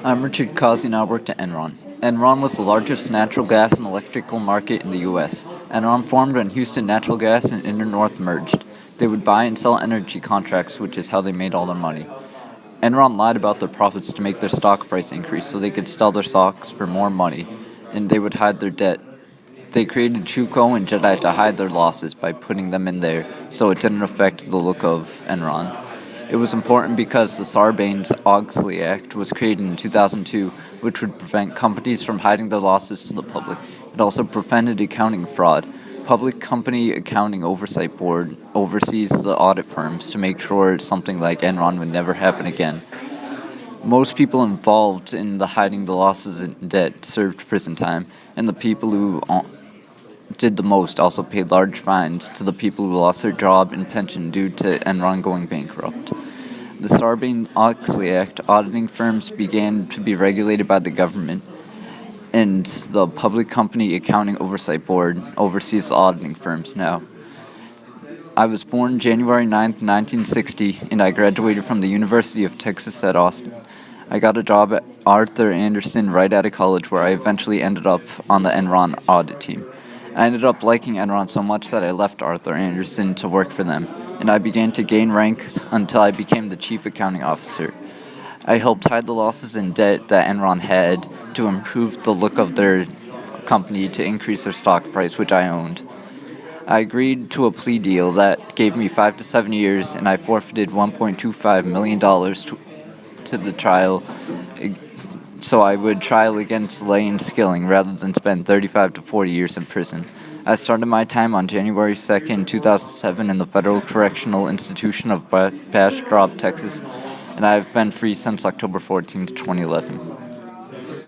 I'm Richard Causey and I worked at Enron. Enron was the largest natural gas and electrical market in the U.S. Enron formed when Houston Natural Gas and InterNorth merged. They would buy and sell energy contracts, which is how they made all their money. Enron lied about their profits to make their stock price increase so they could sell their stocks for more money, and they would hide their debt. They created Chuco and Jedi to hide their losses by putting them in there so it didn't affect the look of Enron. It was important because the Sarbanes-Oxley Act was created in 2002, which would prevent companies from hiding their losses to the public. It also prevented accounting fraud. Public Company Accounting Oversight Board oversees the audit firms to make sure something like Enron would never happen again. Most people involved in the hiding the losses and debt served prison time, and the people who did the most also paid large fines to the people who lost their job and pension due to Enron going bankrupt. The Sarbanes-Oxley Act, auditing firms began to be regulated by the government, and the Public Company Accounting Oversight Board oversees the auditing firms now. I was born January 9th, 1960, and I graduated from the University of Texas at Austin. I got a job at Arthur Andersen right out of college, where I eventually ended up on the Enron audit team. I ended up liking Enron so much that I left Arthur Andersen to work for them, and I began to gain ranks until I became the chief accounting officer. I helped hide the losses and debt that Enron had to improve the look of their company to increase their stock price, which I owned. I agreed to a plea deal that gave me 5 to 7 years, and I forfeited $1.25 million to the trial, so I would trial against Lane Skilling rather than spend 35 to 40 years in prison. I started my time on January 2nd, 2007 in the Federal Correctional Institution of Bastrop, Texas, and I have been free since October 14th, 2011.